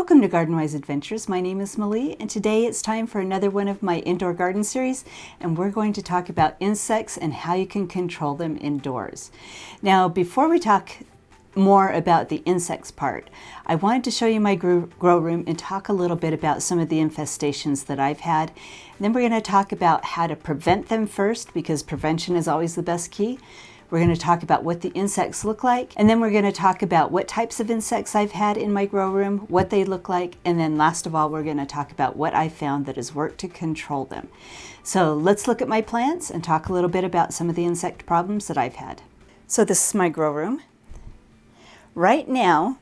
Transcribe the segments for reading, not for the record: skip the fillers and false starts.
Welcome to Garden Wise Adventures. My name is Malie, and today it's time for another one of my indoor garden series, and we're going to talk about insects and how you can control them indoors. Now, before we talk more about the insects part, I wanted to show you my grow room and talk a little bit about some of the infestations that I've had. And then we're going to talk about how to prevent them first, because prevention is always the best key. We're going to talk about what the insects look like, and then we're going to talk about what types of insects I've had in my grow room, what they look like, and then last of all, we're going to talk about what I found that has worked to control them. So let's look at my plants and talk a little bit about some of the insect problems that I've had. So this is my grow room. Right now,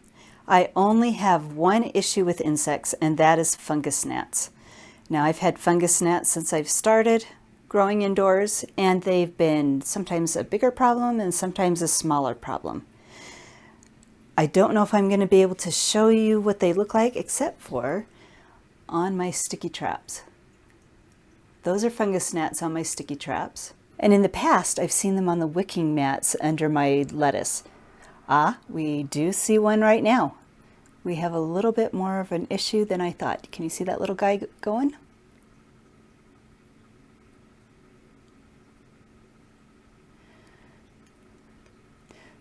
I only have one issue with insects, and that is fungus gnats. Now, I've had fungus gnats since I've started growing indoors, and they've been sometimes a bigger problem and sometimes a smaller problem. I don't know if I'm going to be able to show you what they look like except for on my sticky traps. Those are fungus gnats on my sticky traps. And in the past, I've seen them on the wicking mats under my lettuce. We do see one right now. We have a little bit more of an issue than I thought. Can you see that little guy going?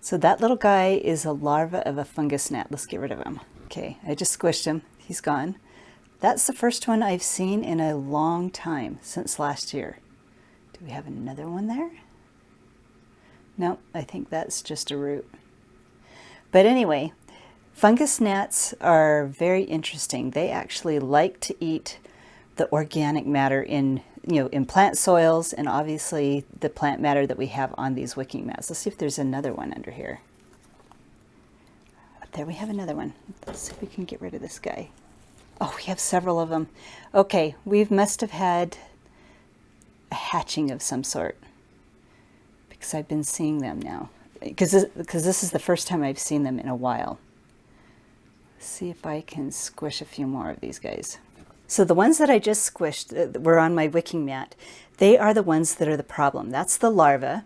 So that little guy is a larva of a fungus gnat. Let's get rid of him. Okay, I just squished him. He's gone. That's the first one I've seen in a long time, since last year. Do we have another one there? No, I think that's just a root. But anyway, fungus gnats are very interesting. They actually like to eat the organic matter in plant soils, and obviously the plant matter that we have on these wicking mats. Let's see if there's another one under here. Up there we have another one. Let's see if we can get rid of this guy. Oh, we have several of them. Okay, we must have had a hatching of some sort, because I've been seeing them now. Because this is the first time I've seen them in a while. Let's see if I can squish a few more of these guys. So the ones that I just squished were on my wicking mat. They are the ones that are the problem. That's the larva.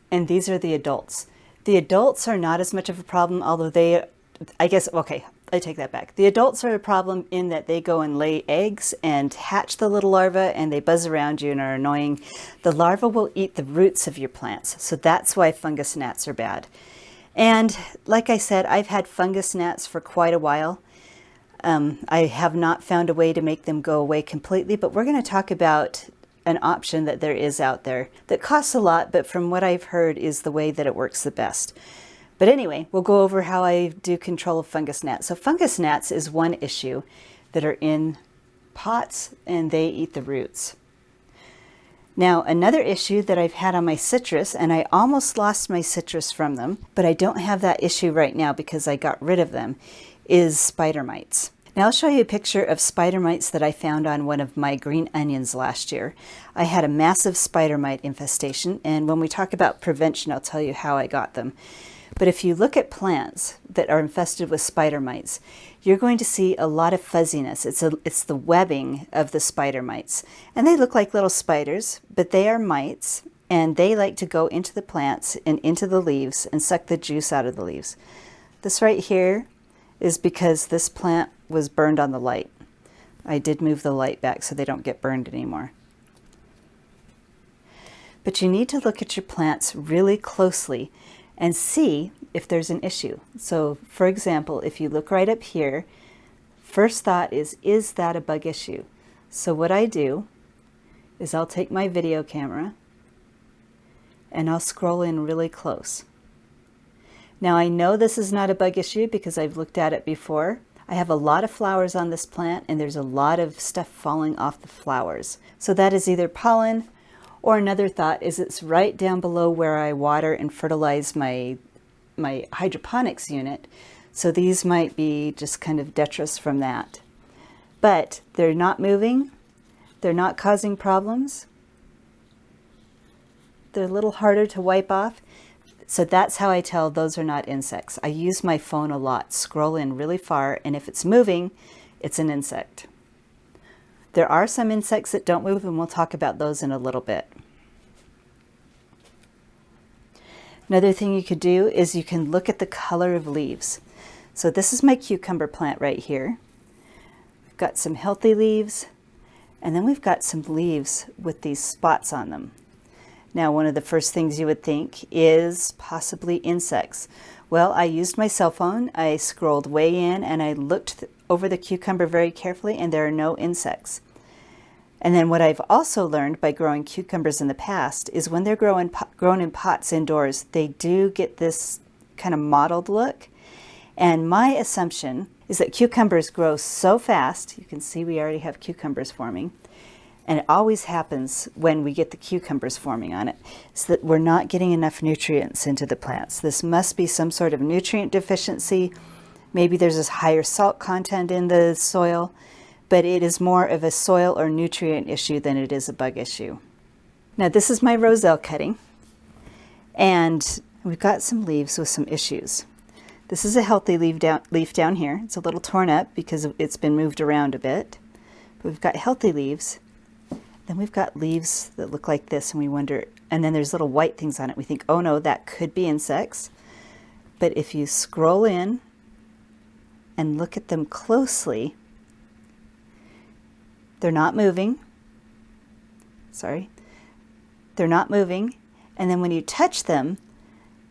And these are the adults. The adults are not as much of a problem, although I take that back. The adults are a problem in that they go and lay eggs and hatch the little larva, and they buzz around you and are annoying. The larva will eat the roots of your plants. So that's why fungus gnats are bad. And like I said, I've had fungus gnats for quite a while. I have not found a way to make them go away completely, but we're going to talk about an option that there is out there that costs a lot, but from what I've heard is the way that it works the best. But anyway, we'll go over how I do control of fungus gnats. So fungus gnats is one issue that are in pots, and they eat the roots. Now, another issue that I've had on my citrus, and I almost lost my citrus from them, but I don't have that issue right now because I got rid of them, is spider mites. Now I'll show you a picture of spider mites that I found on one of my green onions last year. I had a massive spider mite infestation, and when we talk about prevention, I'll tell you how I got them. But if you look at plants that are infested with spider mites, you're going to see a lot of fuzziness. It's the webbing of the spider mites. And they look like little spiders, but they are mites, and they like to go into the plants and into the leaves and suck the juice out of the leaves. This right here is because this plant was burned on the light. I did move the light back so they don't get burned anymore. But you need to look at your plants really closely and see if there's an issue. So for example, if you look right up here, first thought is that a bug issue? So what I do is I'll take my video camera and I'll scroll in really close. Now I know this is not a bug issue because I've looked at it before. I have a lot of flowers on this plant, and there's a lot of stuff falling off the flowers. So that is either pollen, or another thought is it's right down below where I water and fertilize my hydroponics unit. So these might be just kind of detritus from that. But they're not moving. They're not causing problems. They're a little harder to wipe off. So that's how I tell those are not insects. I use my phone a lot, scroll in really far, and if it's moving, it's an insect. There are some insects that don't move, and we'll talk about those in a little bit. Another thing you could do is you can look at the color of leaves. So this is my cucumber plant right here. We've got some healthy leaves, and then we've got some leaves with these spots on them. Now, one of the first things you would think is possibly insects. Well, I used my cell phone, I scrolled way in, and I looked over the cucumber very carefully, and there are no insects. And then what I've also learned by growing cucumbers in the past is when they're grown in pots indoors, they do get this kind of mottled look. And my assumption is that cucumbers grow so fast, you can see we already have cucumbers forming, and it always happens when we get the cucumbers forming on it, is that we're not getting enough nutrients into the plants. This must be some sort of nutrient deficiency. Maybe there's this higher salt content in the soil, but it is more of a soil or nutrient issue than it is a bug issue. Now this is my roselle cutting, and we've got some leaves with some issues. This is a healthy leaf down here. It's a little torn up because it's been moved around a bit. But we've got healthy leaves. Then we've got leaves that look like this, and we wonder, and then there's little white things on it. We think, oh no, that could be insects. But if you scroll in and look at them closely, they're not moving. Sorry. They're not moving. And then when you touch them,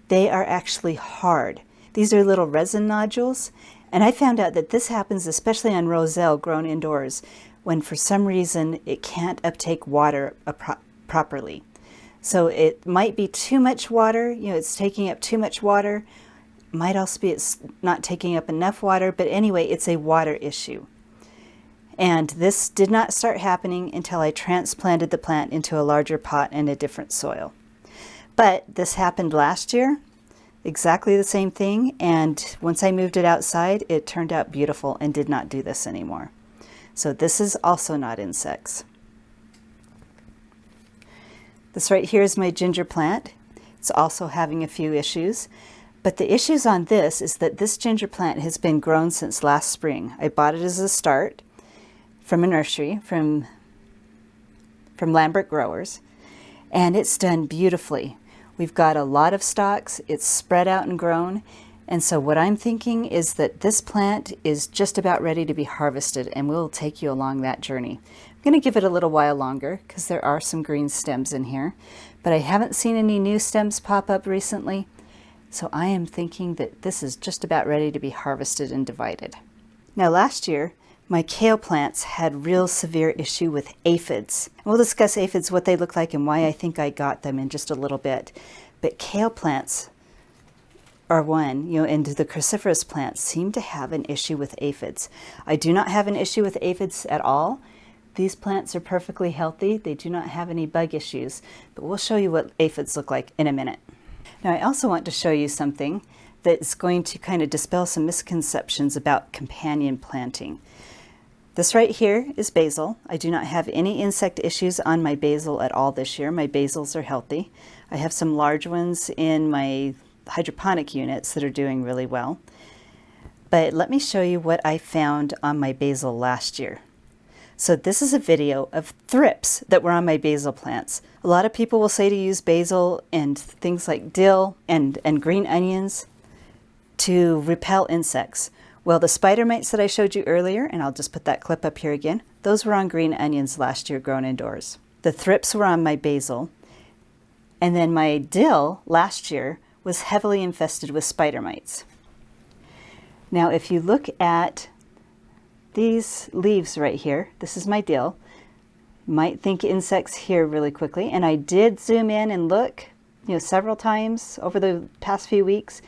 they are actually hard. These are little resin nodules, and I found out that this happens especially on roselle grown indoors when for some reason it can't uptake water properly. So it might be too much water, it's taking up too much water. Might also be it's not taking up enough water, but anyway, it's a water issue. And this did not start happening until I transplanted the plant into a larger pot and a different soil. But this happened last year. Exactly the same thing, and once I moved it outside, it turned out beautiful and did not do this anymore. So this is also not insects. This right here is my ginger plant. It's also having a few issues, but the issues on this is that this ginger plant has been grown since last spring. I bought it as a start from a nursery, from Lambert Growers, and it's done beautifully. We've got a lot of stalks, it's spread out and grown, and so what I'm thinking is that this plant is just about ready to be harvested, and we'll take you along that journey. I'm going to give it a little while longer because there are some green stems in here, but I haven't seen any new stems pop up recently, so I am thinking that this is just about ready to be harvested and divided. Now last year, my kale plants had real severe issue with aphids. We'll discuss aphids, what they look like, and why I think I got them in just a little bit. But kale plants are one, and the cruciferous plants seem to have an issue with aphids. I do not have an issue with aphids at all. These plants are perfectly healthy. They do not have any bug issues, but we'll show you what aphids look like in a minute. Now I also want to show you something that's going to kind of dispel some misconceptions about companion planting. This right here is basil. I do not have any insect issues on my basil at all this year. My basils are healthy. I have some large ones in my hydroponic units that are doing really well. But let me show you what I found on my basil last year. So this is a video of thrips that were on my basil plants. A lot of people will say to use basil and things like dill and green onions to repel insects. Well, the spider mites that I showed you earlier, and I'll just put that clip up here again, those were on green onions last year grown indoors. The thrips were on my basil, and then my dill last year was heavily infested with spider mites. Now, if you look at these leaves right here, this is my dill. You might think insects here really quickly, and I did zoom in and look, several times over the past few weeks.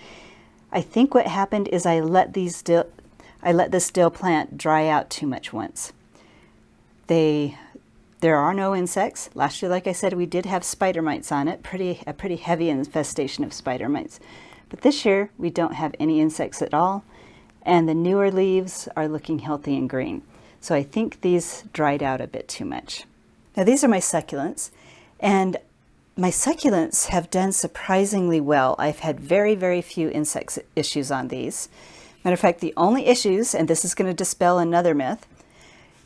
I think what happened is I let this dill plant dry out too much once. There are no insects. Last year, like I said, we did have spider mites on it, a pretty heavy infestation of spider mites. But this year, we don't have any insects at all, and the newer leaves are looking healthy and green. So I think these dried out a bit too much. Now these are my succulents, and my succulents have done surprisingly well. I've had very, very few insect issues on these. Matter of fact, the only issues, and this is going to dispel another myth,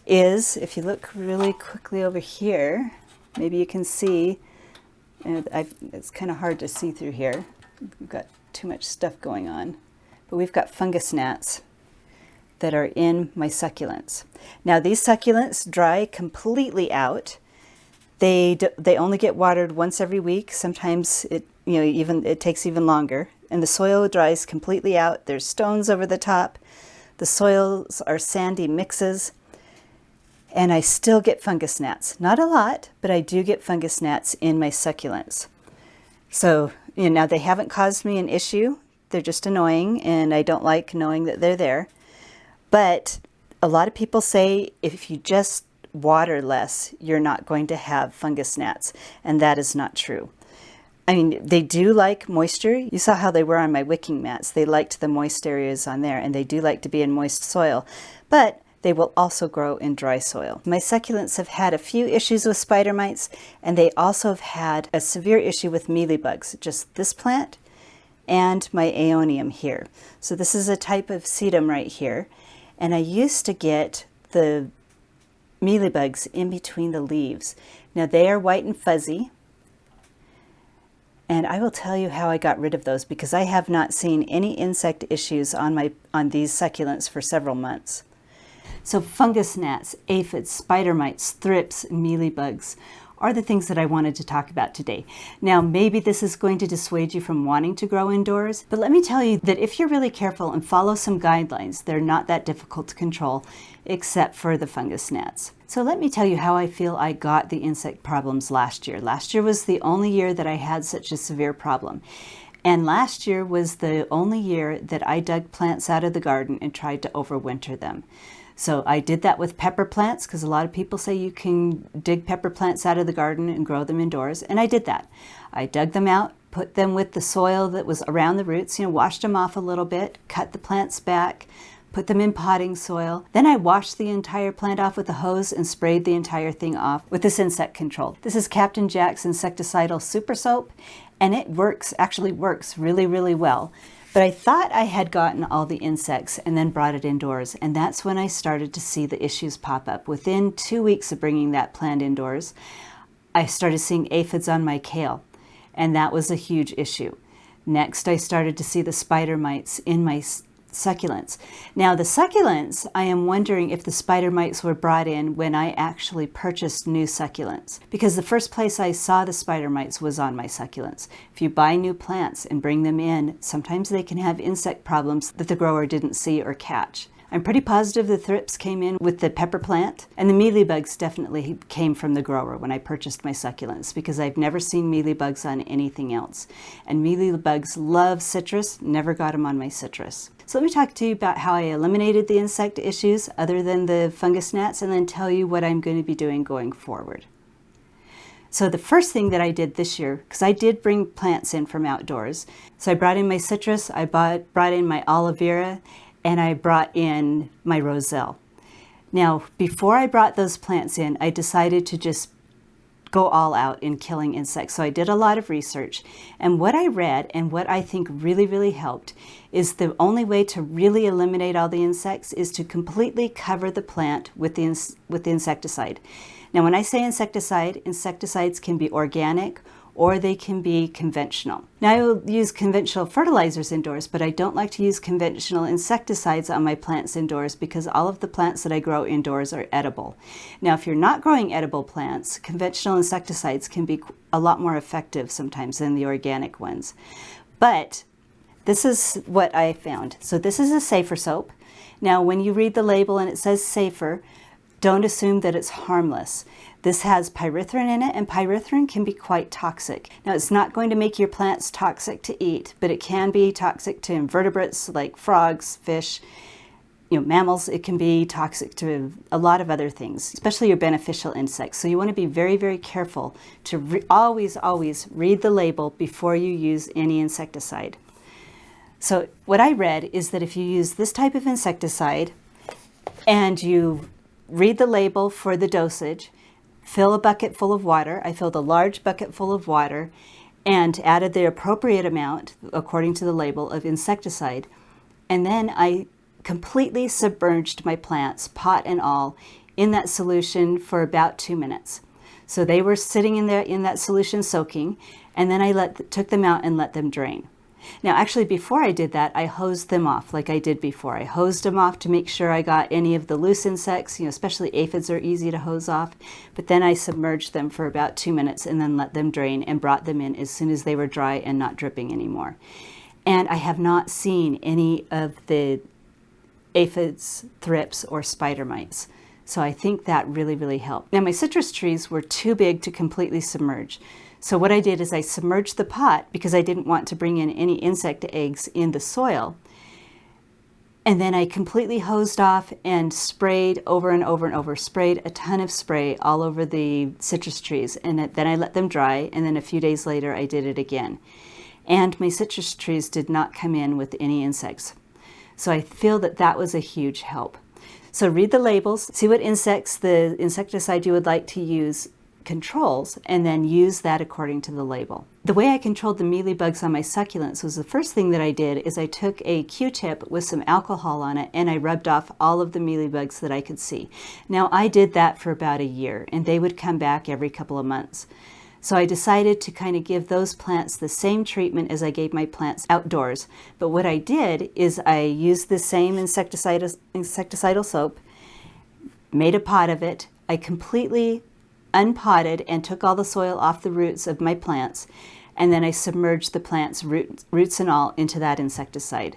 is if you look really quickly over here, maybe you can see, it's kind of hard to see through here. We've got too much stuff going on. but we've got fungus gnats that are in my succulents. Now these succulents dry completely out. They only get watered once every week. Sometimes it takes even longer. And the soil dries completely out. There's stones over the top. The soils are sandy mixes. And I still get fungus gnats. Not a lot, but I do get fungus gnats in my succulents. So, now they haven't caused me an issue. They're just annoying, and I don't like knowing that they're there. But a lot of people say if you just water less, you're not going to have fungus gnats, and that is not true. I mean, they do like moisture. You saw how they were on my wicking mats. They liked the moist areas on there, and they do like to be in moist soil, but they will also grow in dry soil. My succulents have had a few issues with spider mites, and they also have had a severe issue with mealybugs, just this plant and my aeonium here. So this is a type of sedum right here, and I used to get the mealybugs in between the leaves. Now they are white and fuzzy, and I will tell you how I got rid of those because I have not seen any insect issues on these succulents for several months. So fungus gnats, aphids, spider mites, thrips, mealybugs are the things that I wanted to talk about today. Now, maybe this is going to dissuade you from wanting to grow indoors, but let me tell you that if you're really careful and follow some guidelines, they're not that difficult to control, except for the fungus gnats. So let me tell you how I feel I got the insect problems last year. Last year was the only year that I had such a severe problem. And last year was the only year that I dug plants out of the garden and tried to overwinter them. So I did that with pepper plants because a lot of people say you can dig pepper plants out of the garden and grow them indoors. And I did that. I dug them out, put them with the soil that was around the roots, washed them off a little bit, cut the plants back, put them in potting soil. Then I washed the entire plant off with a hose and sprayed the entire thing off with this insect control. This is Captain Jack's insecticidal super soap, and it actually works really, really well. But I thought I had gotten all the insects and then brought it indoors, and that's when I started to see the issues pop up. Within 2 weeks of bringing that plant indoors, I started seeing aphids on my kale, and that was a huge issue. Next, I started to see the spider mites in my succulents. Now the succulents, I am wondering if the spider mites were brought in when I actually purchased new succulents, because the first place I saw the spider mites was on my succulents. If you buy new plants and bring them in, sometimes they can have insect problems that the grower didn't see or catch. I'm pretty positive the thrips came in with the pepper plant, and the mealybugs definitely came from the grower when I purchased my succulents, because I've never seen mealybugs on anything else. And mealybugs love citrus, never got them on my citrus. So let me talk to you about how I eliminated the insect issues other than the fungus gnats, and then tell you what I'm going to be doing going forward. So the first thing that I did this year, because I did bring plants in from outdoors, so I brought in my citrus, I brought in my aloe vera, and I brought in my roselle. Now, before I brought those plants in, I decided to just go all out in killing insects. So I did a lot of research, and what I read and what I think really, really helped is the only way to really eliminate all the insects is to completely cover the plant with the insecticide. Now, when I say insecticide, insecticides can be organic or they can be conventional. Now, I will use conventional fertilizers indoors, but I don't like to use conventional insecticides on my plants indoors because all of the plants that I grow indoors are edible. Now, if you're not growing edible plants, conventional insecticides can be a lot more effective sometimes than the organic ones. But this is what I found. So this is a safer soap. Now, when you read the label and it says safer, don't assume that it's harmless. This has pyrethrin in it, and pyrethrin can be quite toxic. Now, it's not going to make your plants toxic to eat, but it can be toxic to invertebrates like frogs, fish, mammals. It can be toxic to a lot of other things, especially your beneficial insects. So you want to be very, very careful to always read the label before you use any insecticide. So what I read is that if you use this type of insecticide and you read the label for the dosage, fill a bucket full of water. I filled a large bucket full of water and added the appropriate amount, according to the label, of insecticide. And then I completely submerged my plants, pot and all, in that solution for about 2 minutes. So they were sitting in that solution soaking, and then I took them out and let them drain. Now, actually, before I did that, I hosed them off like I did before. I hosed them off to make sure I got any of the loose insects, especially aphids are easy to hose off. But then I submerged them for about 2 minutes and then let them drain and brought them in as soon as they were dry and not dripping anymore. And I have not seen any of the aphids, thrips, or spider mites. So I think that really, really helped. Now, my citrus trees were too big to completely submerge. So what I did is I submerged the pot because I didn't want to bring in any insect eggs in the soil. And then I completely hosed off and sprayed over and over and over, sprayed a ton of spray all over the citrus trees. And then I let them dry. And then a few days later, I did it again. And my citrus trees did not come in with any insects. So I feel that that was a huge help. So read the labels, see what insects the insecticide you would like to use controls, and then use that according to the label. The way I controlled the mealybugs on my succulents was the first thing that I did is I took a Q-tip with some alcohol on it and I rubbed off all of the mealybugs that I could see. Now I did that for about a year and they would come back every couple of months. So I decided to kind of give those plants the same treatment as I gave my plants outdoors. But what I did is I used the same insecticidal soap, made a pot of it. I completely unpotted and took all the soil off the roots of my plants, and then I submerged the plants, roots and all, into that insecticide.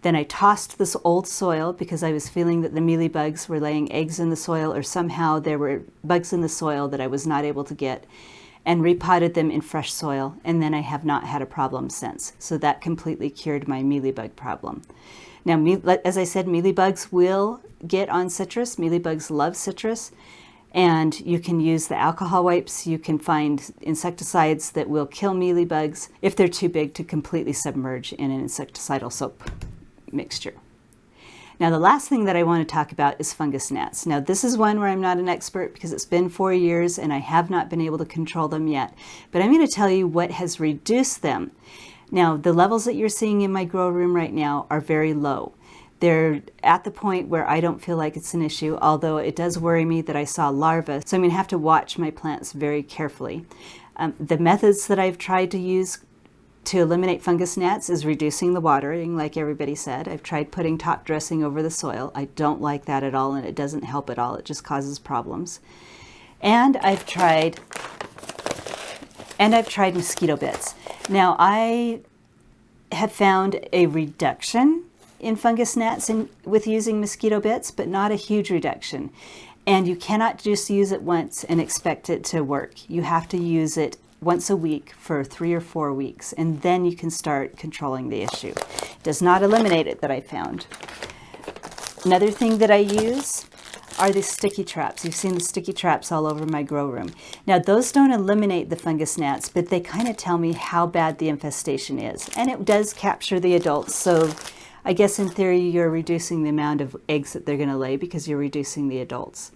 Then I tossed this old soil because I was feeling that the mealybugs were laying eggs in the soil, or somehow there were bugs in the soil that I was not able to get, and repotted them in fresh soil, and then I have not had a problem since. So that completely cured my mealybug problem. Now, as I said, mealybugs will get on citrus. Mealybugs love citrus. And you can use the alcohol wipes. You can find insecticides that will kill mealybugs if they're too big to completely submerge in an insecticidal soap mixture. Now, the last thing that I want to talk about is fungus gnats. Now, this is one where I'm not an expert because it's been 4 years and I have not been able to control them yet. But I'm going to tell you what has reduced them. Now, the levels that you're seeing in my grow room right now are very low. They're at the point where I don't feel like it's an issue, although it does worry me that I saw larvae. So I'm going to have to watch my plants very carefully. The methods that I've tried to use to eliminate fungus gnats is reducing the watering, like everybody said. I've tried putting top dressing over the soil. I don't like that at all, and it doesn't help at all. It just causes problems. And I've tried mosquito bits. Now, I have found a reduction in fungus gnats with using mosquito bits, but not a huge reduction. And you cannot just use it once and expect it to work. You have to use it once a week for 3 or 4 weeks, and then you can start controlling the issue. It does not eliminate it, that I found. Another thing that I use are the sticky traps. You've seen the sticky traps all over my grow room. Now, those don't eliminate the fungus gnats, but they kind of tell me how bad the infestation is. And it does capture the adults, so I guess in theory you're reducing the amount of eggs that they're going to lay because you're reducing the adults.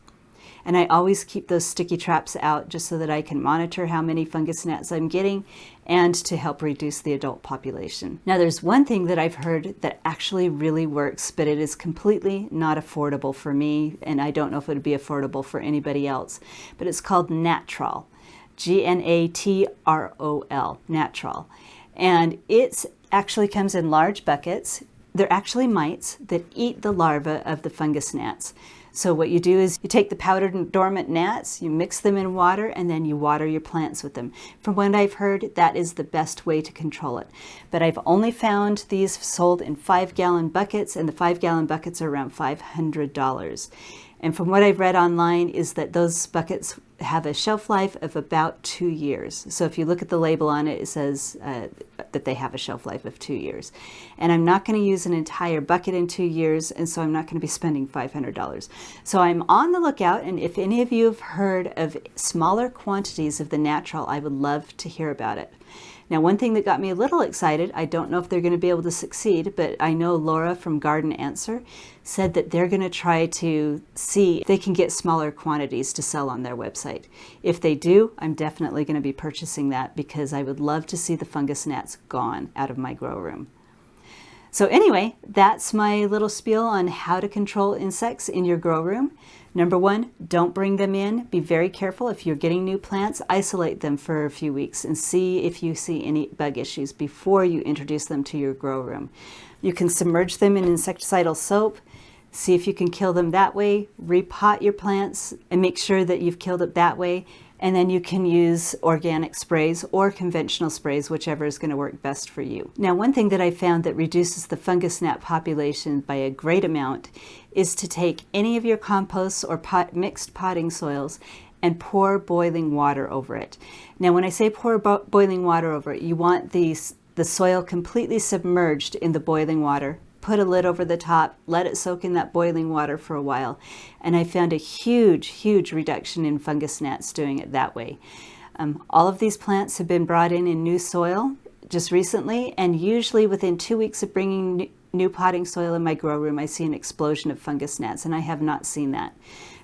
And I always keep those sticky traps out just so that I can monitor how many fungus gnats I'm getting and to help reduce the adult population. Now, there's one thing that I've heard that actually really works, but it is completely not affordable for me, and I don't know if it would be affordable for anybody else, but it's called Natrol. G-N-A-T-R-O-L, Natrol. And it actually comes in large buckets. They're actually mites that eat the larvae of the fungus gnats. So what you do is you take the powdered and dormant gnats, you mix them in water, and then you water your plants with them. From what I've heard, that is the best way to control it. But I've only found these sold in 5-gallon buckets, and the 5-gallon buckets are around $500. And from what I've read online is that those buckets have a shelf life of about 2 years. So if you look at the label on it, it says that they have a shelf life of 2 years. And I'm not going to use an entire bucket in 2 years, and so I'm not going to be spending $500. So I'm on the lookout, and if any of you have heard of smaller quantities of the Natrol, I would love to hear about it. Now, one thing that got me a little excited, I don't know if they're going to be able to succeed, but I know Laura from Garden Answer said that they're going to try to see if they can get smaller quantities to sell on their website. If they do, I'm definitely going to be purchasing that because I would love to see the fungus gnats gone out of my grow room. So anyway, that's my little spiel on how to control insects in your grow room. Number one, don't bring them in. Be very careful. If you're getting new plants, isolate them for a few weeks and see if you see any bug issues before you introduce them to your grow room. You can submerge them in insecticidal soap. See if you can kill them that way. Repot your plants and make sure that you've killed it that way. And then you can use organic sprays or conventional sprays, whichever is going to work best for you. Now, one thing that I found that reduces the fungus gnat population by a great amount is to take any of your composts or mixed potting soils and pour boiling water over it. Now, when I say pour boiling water over it, you want the soil completely submerged in the boiling water. Put a lid over the top, let it soak in that boiling water for a while. And I found a huge reduction in fungus gnats doing it that way. All of these plants have been brought in new soil just recently, and usually within 2 weeks of bringing new potting soil in my grow room, I see an explosion of fungus gnats, and I have not seen that.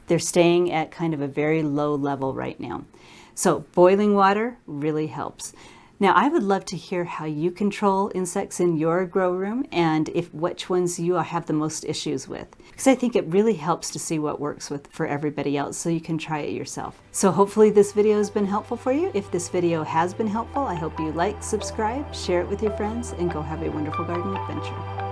They're staying at kind of a very low level right now. So boiling water really helps. Now, I would love to hear how you control insects in your grow room and which ones you have the most issues with. Because I think it really helps to see what works for everybody else so you can try it yourself. So hopefully this video has been helpful for you. If this video has been helpful, I hope you like, subscribe, share it with your friends, and go have a wonderful garden adventure.